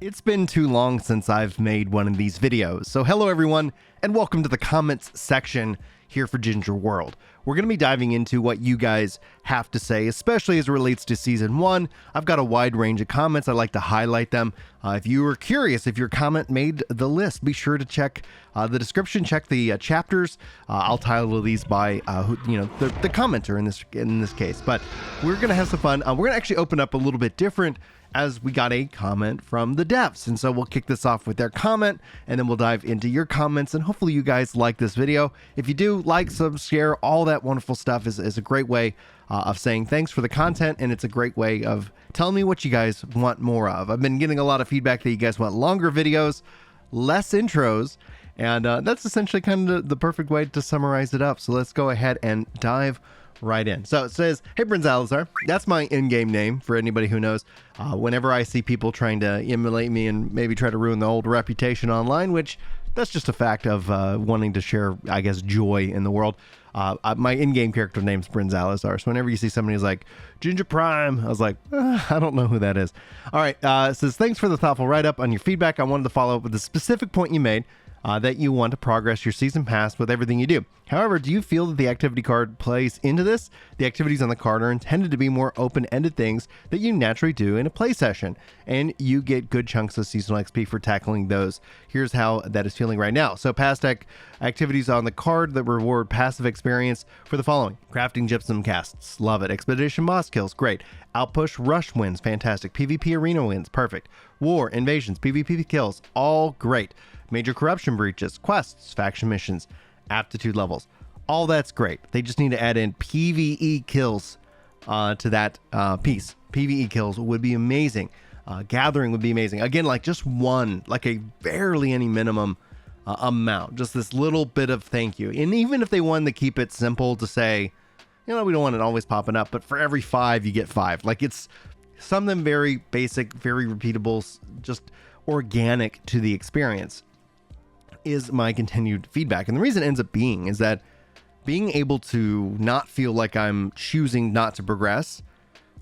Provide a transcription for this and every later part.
It's been too long since I've made one of these videos, so hello everyone, and welcome to the comments section here for Ginger World. We're going to be diving into what you guys have to say, especially as it relates to Season 1. I've got a wide range of comments. I like to highlight them. If you were curious if your comment made the list, be sure to check the description, check the chapters. I'll title these by the commenter in this case. But we're going to have some fun. We're going to actually open up a little bit different, as we got a comment from the devs. And so we'll kick this off with their comment, and then we'll dive into your comments, and hopefully you guys like this video. If you do, like, sub, share, all that wonderful stuff is a great way of saying thanks for the content, and it's a great way of telling me what you guys want more of. I've been getting a lot of feedback that you guys want longer videos, less intros, and that's essentially kind of the perfect way to summarize it up. So let's go ahead and dive right in. So it says, "Hey, Brinzalazar," that's my in-game name for anybody who knows. Whenever I see people trying to emulate me and maybe try to ruin the old reputation online, which that's just a fact of wanting to share, I guess, joy in the world. My in-game character name's Brinzalazar. So whenever you see somebody who's like Ginger Prime, I was like, I don't know who that is. All right. It says, "Thanks for the thoughtful write-up on your feedback. I wanted to follow up with a specific point you made. That you want to progress your season pass with everything you do. However, do you feel that the activity card plays into this? The activities on the card are intended to be more open-ended things that you naturally do in a play session, and you get good chunks of seasonal XP for tackling those. Here's how that is feeling right now. So past activities on the card that reward passive experience for the following: crafting gypsum casts, love it. Expedition boss kills, great. Outpush rush wins, fantastic. PvP arena wins, perfect. War, invasions, PvP kills, all great. Major corruption breaches, quests, faction missions, aptitude levels. All that's great. They just need to add in PvE kills to that piece. PvE kills would be amazing. Gathering would be amazing. Again, like just one, like a barely any minimum amount. Just this little bit of thank you. And even if they wanted to keep it simple to say, we don't want it always popping up, but for every 5, you get 5. Like it's something very basic, very repeatable, just organic to the experience, is my continued feedback. And the reason it ends up being is that being able to not feel like I'm choosing not to progress,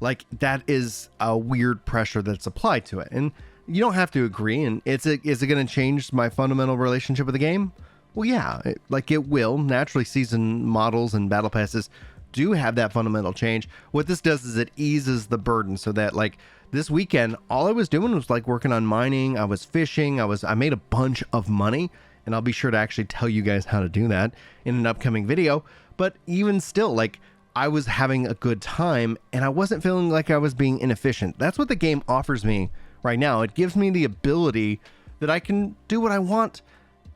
like that is a weird pressure that's applied to it. And you don't have to agree. And is it going to change my fundamental relationship with the game? Well, yeah, it will. Naturally, season models and battle passes do have that fundamental change. What this does is it eases the burden, so that like this weekend, all I was doing was like working on mining. I was fishing. I made a bunch of money. And I'll be sure to actually tell you guys how to do that in an upcoming video. But even still, like, I was having a good time and I wasn't feeling like I was being inefficient. That's what the game offers me right now. It gives me the ability that I can do what I want,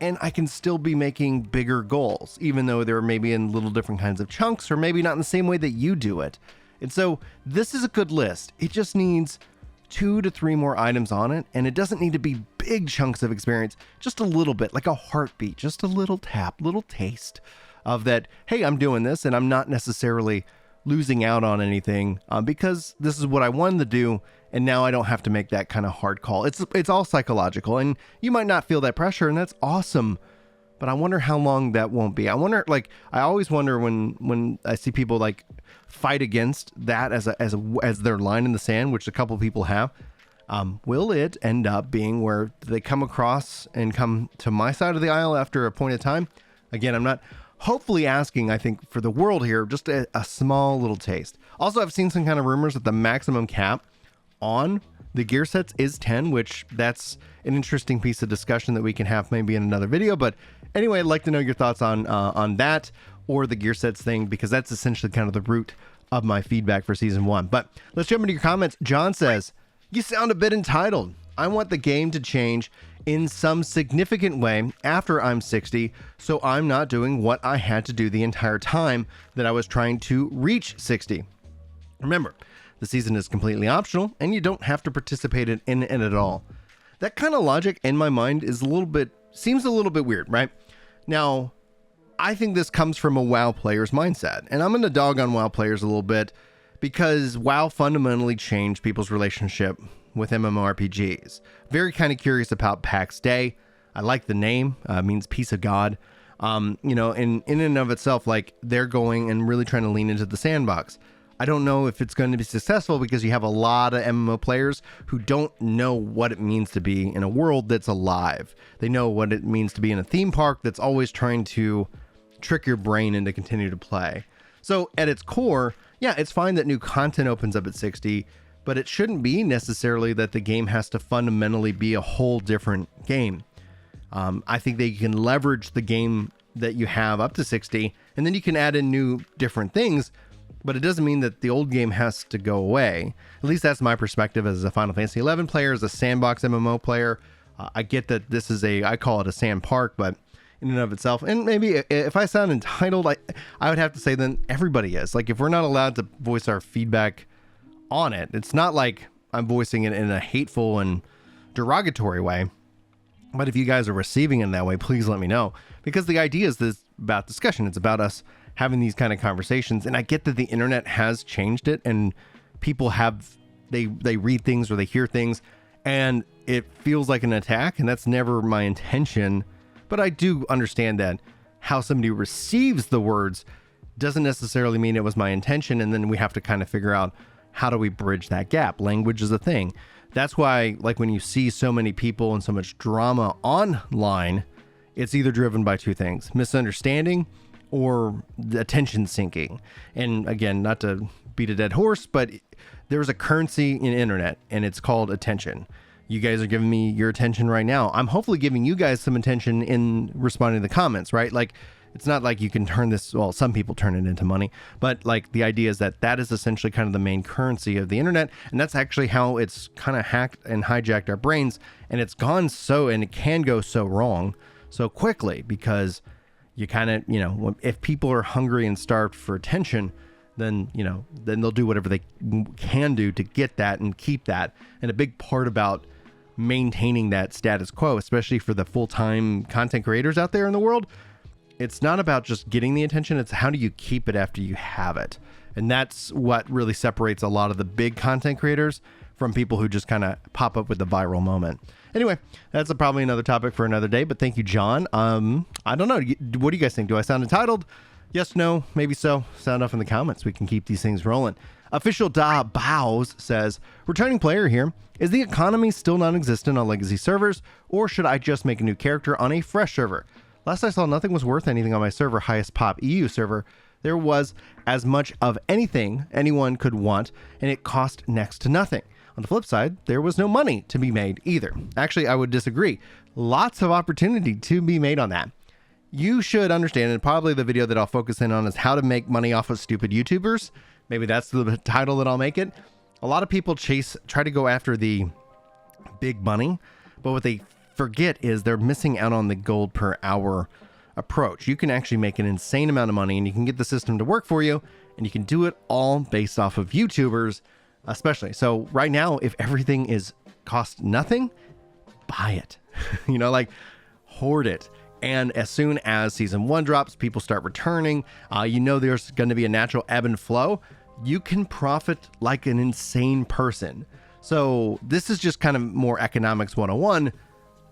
and I can still be making bigger goals, even though they're maybe in little different kinds of chunks, or maybe not in the same way that you do it. And so this is a good list. It just needs 2 to 3 more items on it, and it doesn't need to be big chunks of experience, just a little bit, like a heartbeat, just a little tap, little taste of that, hey, I'm doing this and I'm not necessarily losing out on anything because this is what I wanted to do, and now I don't have to make that kind of hard call. It's all psychological, and you might not feel that pressure, and that's awesome. But I wonder how long that won't be. I always wonder when I see people like fight against that as their line in the sand, which a couple people have. Will it end up being where they come across and come to my side of the aisle after a point of time? Again, I'm not hopefully asking, I think, for the world here, just a small little taste. Also, I've seen some kind of rumors that the maximum cap on the gear sets is 10, which that's an interesting piece of discussion that we can have maybe in another video. But anyway, I'd like to know your thoughts on that or the gear sets thing, because that's essentially kind of the root of my feedback for Season 1. But let's jump into your comments. John says, "You sound a bit entitled. I want the game to change in some significant way after I'm 60, so I'm not doing what I had to do the entire time that I was trying to reach 60. Remember, the season is completely optional, and you don't have to participate in it at all." That kind of logic in my mind seems a little bit weird, right? Now, I think this comes from a WoW player's mindset, and I'm going to dog on WoW players a little bit because WoW fundamentally changed people's relationship with MMORPGs. Very kind of curious about PAX Day. I like the name, means peace of God. In and of itself, like they're going and really trying to lean into the sandbox. I don't know if it's going to be successful because you have a lot of MMO players who don't know what it means to be in a world that's alive. They know what it means to be in a theme park that's always trying to trick your brain into continue to play. So at its core, yeah, it's fine that new content opens up at 60, but it shouldn't be necessarily that the game has to fundamentally be a whole different game. I think that you can leverage the game that you have up to 60, and then you can add in new different things, but it doesn't mean that the old game has to go away. At least that's my perspective as a Final Fantasy XI player, as a sandbox MMO player. I get that this is I call it a sand park, but in and of itself, and maybe if I sound entitled, I would have to say then everybody is. Like, if we're not allowed to voice our feedback on it, it's not like I'm voicing it in a hateful and derogatory way. But if you guys are receiving it in that way, please let me know, because the idea is this about discussion. It's about us having these kind of conversations. And I get that the internet has changed it, and people they read things or they hear things and it feels like an attack, and that's never my intention. But I do understand that how somebody receives the words doesn't necessarily mean it was my intention. And then we have to kind of figure out, how do we bridge that gap? Language is a thing. That's why, like, when you see so many people and so much drama online, it's either driven by two things: misunderstanding or attention sinking. And again, not to beat a dead horse, but there's a currency in internet, and it's called attention. You guys are giving me your attention right now. I'm hopefully giving you guys some attention in responding to the comments, right? Like, it's not like you can turn this, well, some people turn it into money, but like, the idea is that is essentially kind of the main currency of the internet. And that's actually how it's kind of hacked and hijacked our brains. And it's gone and it can go so wrong so quickly, because you kind of, if people are hungry and starved for attention, then they'll do whatever they can do to get that and keep that. And a big part about maintaining that status quo, especially for the full-time content creators out there in the world, it's not about just getting the attention, it's how do you keep it after you have it. And that's what really separates a lot of the big content creators from people who just kind of pop up with the viral moment. Anyway, that's probably another topic for another day, but thank you, John. I don't know. What do you guys think? Do I sound entitled? Yes, no, maybe so. Sound off in the comments. We can keep these things rolling. OfficialDaBaws says, returning player here. Is the economy still non-existent on legacy servers, or should I just make a new character on a fresh server? Last I saw, nothing was worth anything on my server, highest pop EU server. There was as much of anything anyone could want, and it cost next to nothing. On the flip side, there was no money to be made either. Actually, I would disagree. Lots of opportunity to be made on that. You should understand, and probably the video that I'll focus in on is how to make money off of stupid YouTubers. Maybe that's the title that I'll make it. A lot of people try to go after the big money, but what they forget is they're missing out on the gold per hour approach. You can actually make an insane amount of money, and you can get the system to work for you, and you can do it all based off of YouTubers, especially. So right now, if everything is cost nothing, buy it. Hoard it. And as soon as season 1 drops, people start returning. There's going to be a natural ebb and flow. You can profit like an insane person. So this is just kind of more economics 101.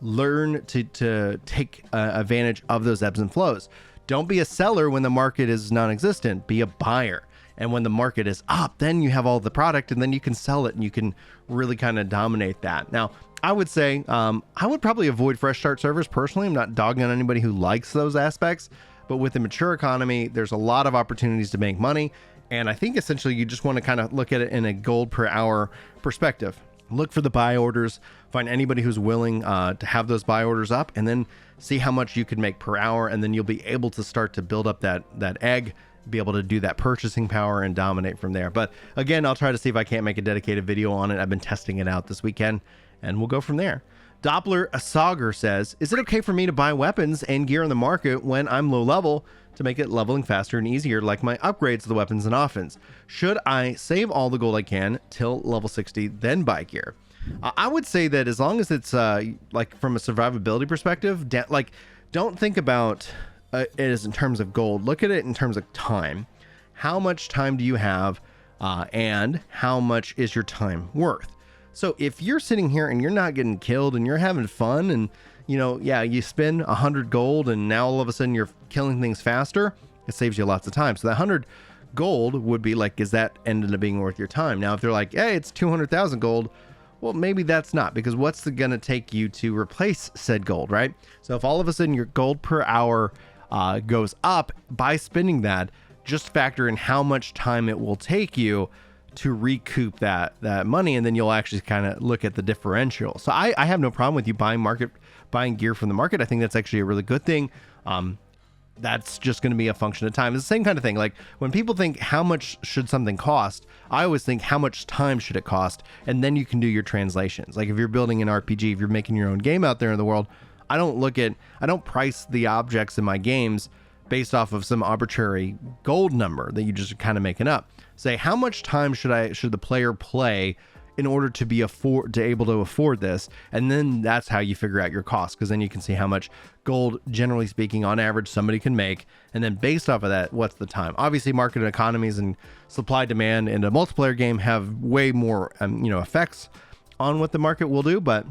Learn to take advantage of those ebbs and flows. Don't be a seller when the market is non-existent. Be a buyer. And when the market is up, then you have all the product, and then you can sell it, and you can really kind of dominate that. Now, I would say I would probably avoid fresh start servers personally. I'm not dogging on anybody who likes those aspects, but with the mature economy, there's a lot of opportunities to make money. And I think essentially you just want to kind of look at it in a gold per hour perspective. Look for the buy orders, find anybody who's willing to have those buy orders up, and then see how much you can make per hour. And then you'll be able to start to build up that egg, be able to do that purchasing power and dominate from there. But again, I'll try to see if I can't make a dedicated video on it. I've been testing it out this weekend, and we'll go from there. Doppel Sauger says, is it okay for me to buy weapons and gear in the market when I'm low level to make it leveling faster and easier, like my upgrades to the weapons and offense? Should I save all the gold I can till level 60, then buy gear? I would say that as long as it's like from a survivability perspective, don't think about it as in terms of gold. Look at it in terms of time. How much time do you have, and how much is your time worth? So if you're sitting here and you're not getting killed and you're having fun, and you spend 100 gold and now all of a sudden you're killing things faster, it saves you lots of time. So that 100 gold would be like, is that ended up being worth your time? Now, if they're like, hey, it's 200,000 gold, well, maybe that's not, because what's it going to take you to replace said gold, right? So if all of a sudden your gold per hour goes up by spending that, just factor in how much time it will take you to recoup that money, and then you'll actually kind of look at the differential. So I have no problem with you buying gear from the market. I think that's actually a really good thing. That's just going to be a function of time. It's the same kind of thing. Like when people think how much should something cost, I always think how much time should it cost, and then you can do your translations. Like if you're building an RPG, if you're making your own game out there in the world, I don't price the objects in my games based off of some arbitrary gold number that you just kind of making up. Say how much time should the player play in order to be able to afford this, and then that's how you figure out your cost, because then you can see how much gold, generally speaking, on average somebody can make, and then based off of that, what's the time. Obviously, market economies and supply demand in a multiplayer game have way more effects on what the market will do, but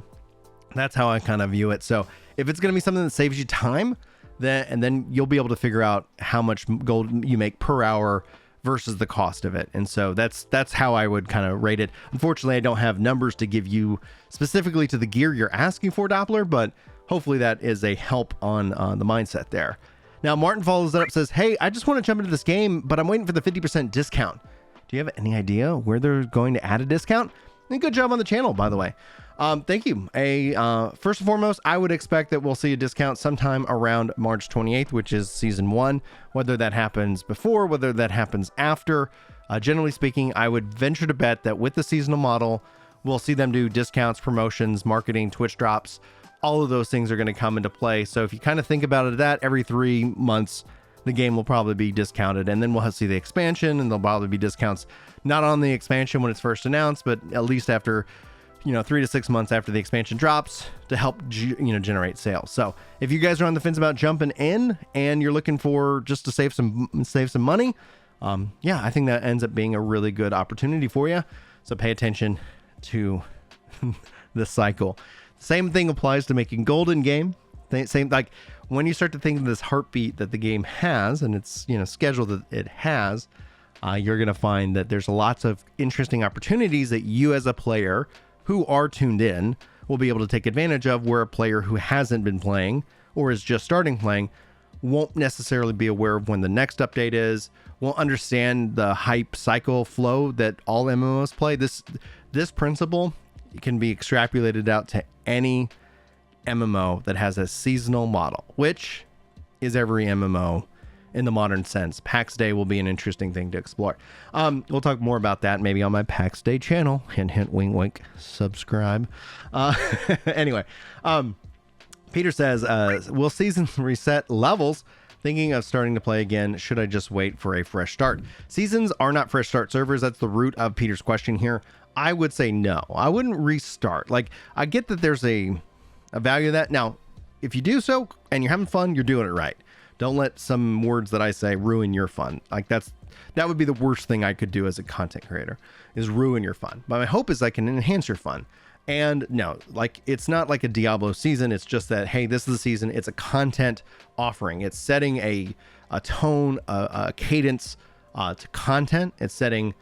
that's how I kind of view it. So if it's going to be something that saves you time, then you'll be able to figure out how much gold you make per hour versus the cost of it. And so that's how I would kind of rate it. Unfortunately, I don't have numbers to give you specifically to the gear you're asking for, Doppler, but hopefully that is a help on the mindset there. Now, Martin follows that up, says, hey, I just want to jump into this game, but I'm waiting for the 50% discount. Do you have any idea where they're going to add a discount? And good job on the channel, by the way. Thank you. First and foremost, I would expect that we'll see a discount sometime around March 28th, which is season 1. Whether that happens before, whether that happens after, generally speaking, I would venture to bet that with the seasonal model, we'll see them do discounts, promotions, marketing, Twitch drops. All of those things are going to come into play. So if you kind of think about it, that every 3 months, the game will probably be discounted, and then we'll see the expansion, and there'll probably be discounts not on the expansion when it's first announced, but at least after 3 to 6 months after the expansion drops to help generate sales. So if you guys are on the fence about jumping in and you're looking for just to save some money, I think that ends up being a really good opportunity for you. So pay attention to the cycle. Same thing applies to making gold in game. Same, like when you start to think of this heartbeat that the game has and its schedule that it has, you're going to find that there's lots of interesting opportunities that you as a player who are tuned in will be able to take advantage of, where a player who hasn't been playing or is just starting playing won't necessarily be aware of when the next update is, won't understand the hype cycle flow that all MMOs play. This principle can be extrapolated out to any MMO that has a seasonal model, which is every MMO in the modern sense. PAX Day will be an interesting thing to explore. We'll talk more about that maybe on my PAX Day channel. Hint, hint, wink, wink. Subscribe. Anyway, Peter says, will season reset levels? Thinking of starting to play again. Should I just wait for a fresh start? Seasons are not fresh start servers. That's the root of Peter's question here. I would say no. I wouldn't restart. Like, I get that there's a value of that. Now, if you do so and you're having fun, you're doing it right. Don't let some words that I say ruin your fun. Like that would be the worst thing I could do as a content creator, is ruin your fun. But my hope is I can enhance your fun. And no, like it's not like a Diablo season. It's just that, hey, this is the season. It's a content offering. It's setting a tone, a cadence to content. It's setting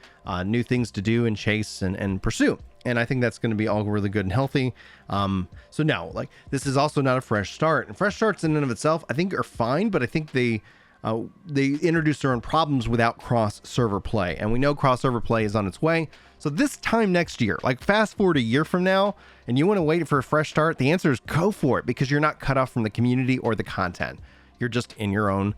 new things to do and chase and pursue. And I think that's going to be all really good and healthy. So no, like this is also not a fresh start. And fresh starts in and of itself, I think are fine, but I think they introduce their own problems without cross-server play. And we know cross-server play is on its way. So this time next year, like fast forward a year from now, and you want to wait for a fresh start, the answer is go for it, because you're not cut off from the community or the content. You're just in your own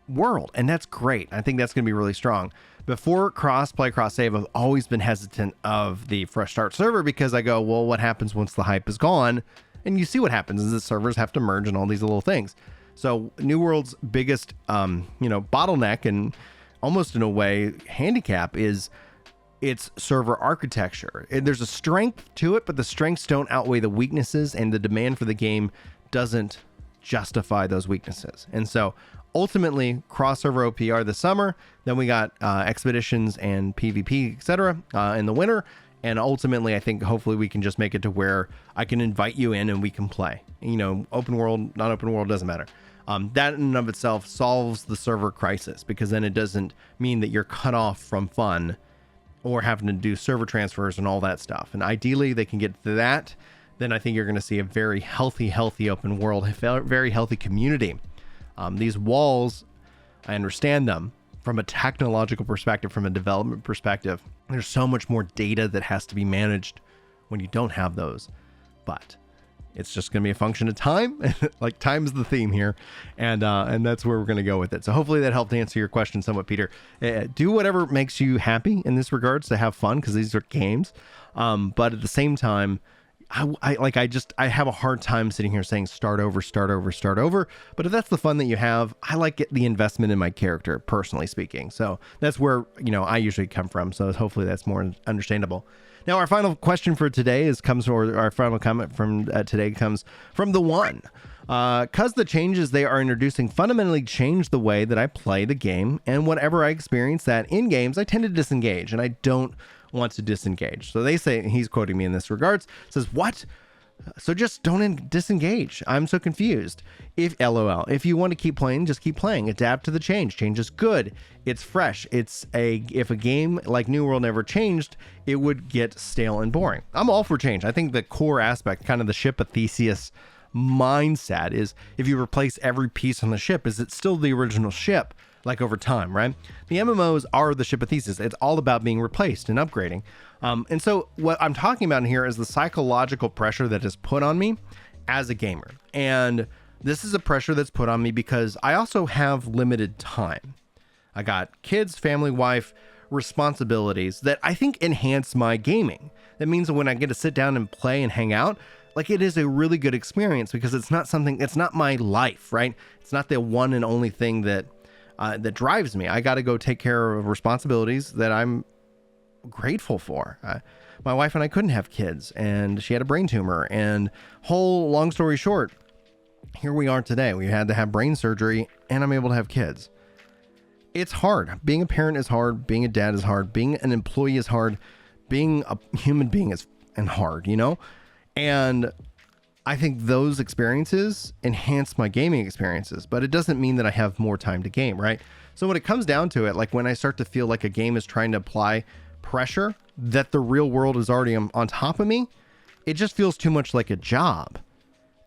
world. And that's great. I think that's going to be really strong. Before cross-play, cross-save, I've always been hesitant of the fresh start server, because I go, well, what happens once the hype is gone? And you see what happens is the servers have to merge and all these little things. So New World's biggest, bottleneck and almost in a way handicap is its server architecture. And there's a strength to it, but the strengths don't outweigh the weaknesses, and the demand for the game doesn't justify those weaknesses. And so ultimately, cross-server OPR this summer, then we got expeditions and PvP, etc. In the winter. And ultimately, I think hopefully we can just make it to where I can invite you in and we can play. Open world, not open world, doesn't matter. That in and of itself solves the server crisis, because then it doesn't mean that you're cut off from fun or having to do server transfers and all that stuff. And ideally they can get to that. Then I think you're going to see a very healthy open world, very healthy community. These walls, I understand them from a technological perspective, from a development perspective. There's so much more data that has to be managed when you don't have those, but it's just going to be a function of time. Like, time's the theme here, and that's where we're going to go with it. So hopefully that helped answer your question somewhat, Peter. Do whatever makes you happy in this regards to have fun, because these are games. But at the same time, I have a hard time sitting here saying start over. But if that's the fun that you have, I like the investment in my character, personally speaking. So that's where, I usually come from. So hopefully that's more understandable. Now, our final question for today our final comment from today comes from TheOne. Because the changes they are introducing fundamentally change the way that I play the game, and whenever I experience that in games, I tend to disengage, and I don't want to disengage. So they say, he's quoting me in this regards, says, what? So just don't disengage. I'm so confused. If you want to keep playing, just keep playing. Adapt to the change. Change is good. It's fresh. If a game like New World never changed, it would get stale and boring. I'm all for change. I think the core aspect, kind of the ship of Theseus mindset, is if you replace every piece on the ship, is it still the original ship? Like, over time, right? The MMOs are the ship of Theseus. It's all about being replaced and upgrading. And so what I'm talking about here is the psychological pressure that is put on me as a gamer. And this is a pressure that's put on me because I also have limited time. I got kids, family, wife, responsibilities that I think enhance my gaming. That means that when I get to sit down and play and hang out, like, it is a really good experience, because it's not my life, right? It's not the one and only thing that drives me. I got to go take care of responsibilities that I'm grateful for. My wife and I couldn't have kids, and she had a brain tumor, and long story short, here we are today. We had to have brain surgery, and I'm able to have kids. It's hard. Being a parent is hard. Being a dad is hard. Being an employee is hard. Being a human being is hard, And I think those experiences enhance my gaming experiences, but it doesn't mean that I have more time to game, right? So when it comes down to it, like, when I start to feel like a game is trying to apply pressure that the real world is already on top of me, it just feels too much like a job.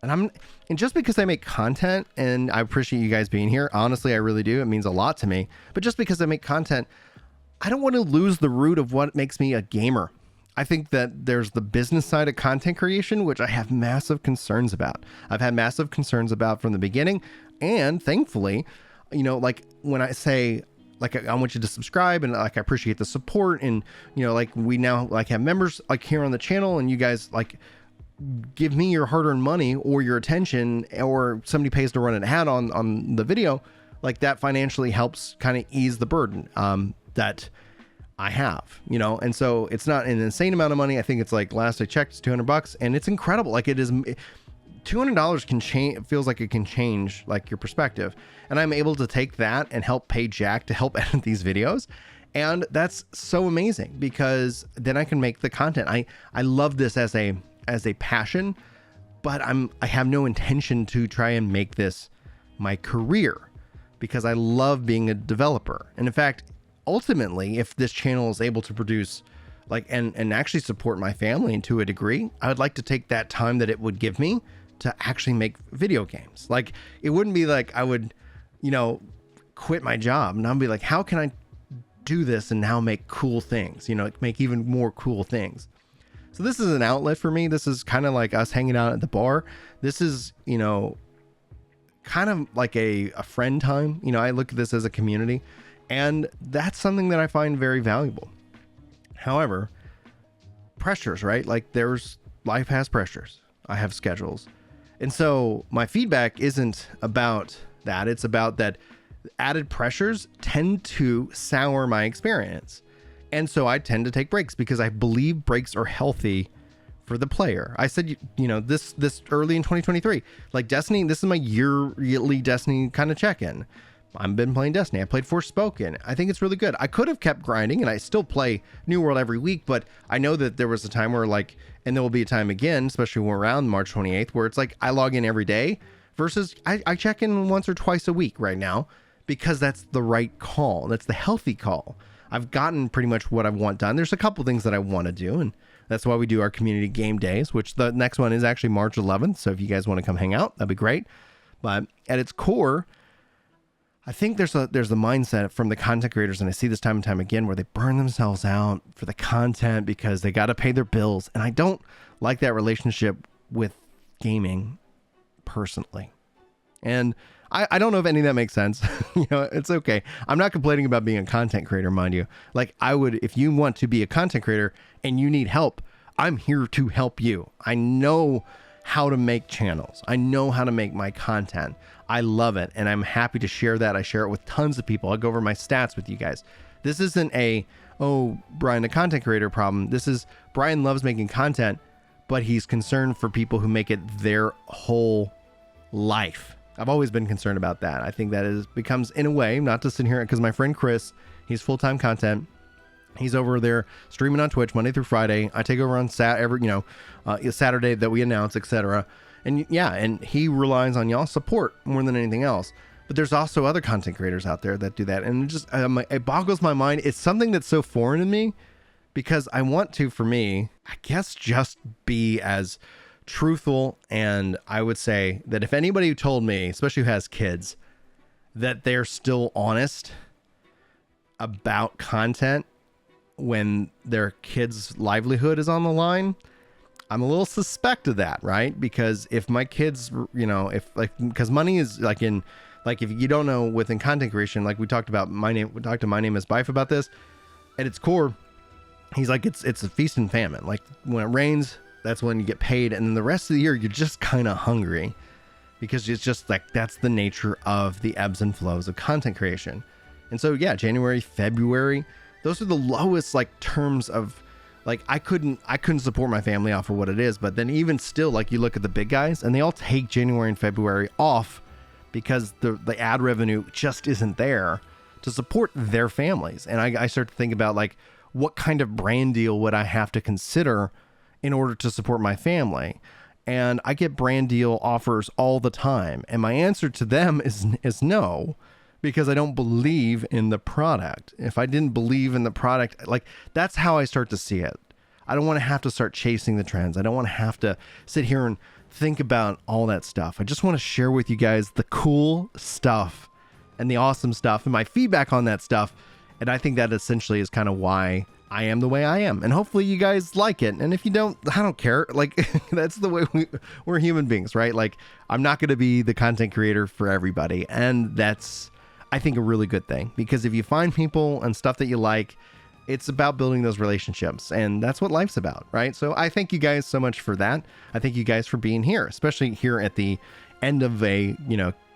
And just because I make content, and I appreciate you guys being here, honestly, I really do. It means a lot to me. But just because I make content, I don't want to lose the root of what makes me a gamer. I think that there's the business side of content creation, which I have massive concerns about. I've had massive concerns about from the beginning. And thankfully, like, when I say, like, I want you to subscribe, and like, I appreciate the support, and, like, we now like have members like here on the channel, and you guys like give me your hard-earned money or your attention, or somebody pays to run an ad on the video, like, that financially helps kind of ease the burden that I have, and so it's not an insane amount of money. I think it's like, last I checked, it's $200, and it's incredible. Like, it is $200 can change. It feels like it can change, like, your perspective. And I'm able to take that and help pay Jack to help edit these videos. And that's so amazing, because then I can make the content. I love this as a passion, but I have no intention to try and make this my career, because I love being a developer. And in fact, ultimately, if this channel is able to produce, like, and actually support my family to a degree, I would like to take that time that it would give me to actually make video games. Like, it wouldn't be like I would, quit my job and I'll be like, how can I do this and now make cool things, make even more cool things. So this is an outlet for me. This is kind of like us hanging out at the bar. This is, kind of like a friend time. I look at this as a community. And that's something that I find very valuable. However, pressures, right? Like, life has pressures. I have schedules. And so my feedback isn't about that. It's about that added pressures tend to sour my experience. And so I tend to take breaks, because I believe breaks are healthy for the player. I said, this early in 2023, like, Destiny, this is my yearly Destiny kind of check-in. I've been playing Destiny. I played Forspoken. I think it's really good. I could have kept grinding, and I still play New World every week, but I know that there was a time where, like, and there will be a time again, especially around March 28th, where it's like I log in every day versus I check in once or twice a week right now because that's the right call. That's the healthy call. I've gotten pretty much what I want done. There's a couple things that I want to do, and that's why we do our community game days, which the next one is actually March 11th. So if you guys want to come hang out, that'd be great. But at its core, I think there's a mindset from the content creators, and I see this time and time again, where they burn themselves out for the content because they got to pay their bills. And I don't like that relationship with gaming personally. And I don't know if any of that makes sense. You know, it's okay. I'm not complaining about being a content creator, mind you. Like, I would, if you want to be a content creator and you need help, I'm here to help you. I know how to make channels. I know how to make my content. I love it, and I'm happy to share that. I share it with tons of people. I'll go over my stats with you guys. This isn't a, oh, Brian, the content creator problem. This is Brian loves making content, but he's concerned for people who make it their whole life. I've always been concerned about that. I think that becomes, in a way, not to sit here, because my friend Chris, he's full-time content. He's over there streaming on Twitch Monday through Friday. I take over on Saturday that we announce, etc. And yeah, and he relies on y'all's support more than anything else. But there's also other content creators out there that do that, and it just it boggles my mind. It's something that's so foreign to me, because I want to, for me, I guess, just be as truthful. And I would say that if anybody who told me, especially who has kids, that they're still honest about content when their kid's livelihood is on the line, I'm a little suspect of that, right? Because if my kids, you know, because money is like if you don't know, within content creation, like we talked to My Name Is Bife about this, at its core, he's like, it's a feast and famine. Like, when it rains, that's when you get paid, and then the rest of the year you're just kind of hungry, because it's just like, that's the nature of the ebbs and flows of content creation. And so yeah, January, February, those are the lowest like terms of, like, I couldn't support my family off of what it is. But then even still, like, you look at the big guys and they all take January and February off because the ad revenue just isn't there to support their families. And I start to think about, like, what kind of brand deal would I have to consider in order to support my family? And I get brand deal offers all the time, and my answer to them is no, because I don't believe in the product. If I didn't believe in the product, like, that's how I start to see it. I don't want to have to start chasing the trends. I don't want to have to sit here and think about all that stuff. I just want to share with you guys the cool stuff and the awesome stuff and my feedback on that stuff. And I think that essentially is kind of why I am the way I am. And hopefully you guys like it. And if you don't, I don't care. Like, that's the way we're human beings, right? Like, I'm not going to be the content creator for everybody. And that's, I think, a really good thing, because if you find people and stuff that you like, it's about building those relationships, and that's what life's about, right? So I thank you guys so much for that. I thank you guys for being here, especially here at the end of a,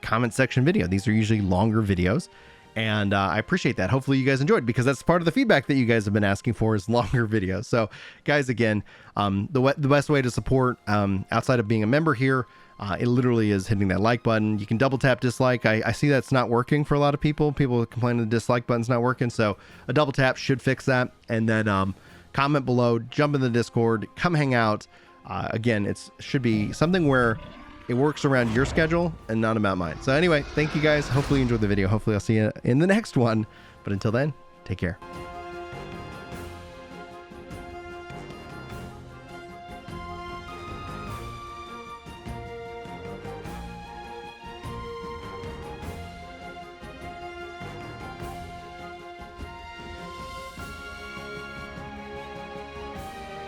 comment section video. These are usually longer videos, and I appreciate that. Hopefully you guys enjoyed, because that's part of the feedback that you guys have been asking for, is longer videos. So guys, again, the best way to support outside of being a member here, it literally is hitting that like button. You can double tap dislike. I see that's not working for a lot of people. People complain the dislike button's not working. So a double tap should fix that. And then comment below, jump in the Discord, come hang out. Again, it should be something where it works around your schedule and not about mine. So anyway, thank you guys. Hopefully you enjoyed the video. Hopefully I'll see you in the next one. But until then, take care.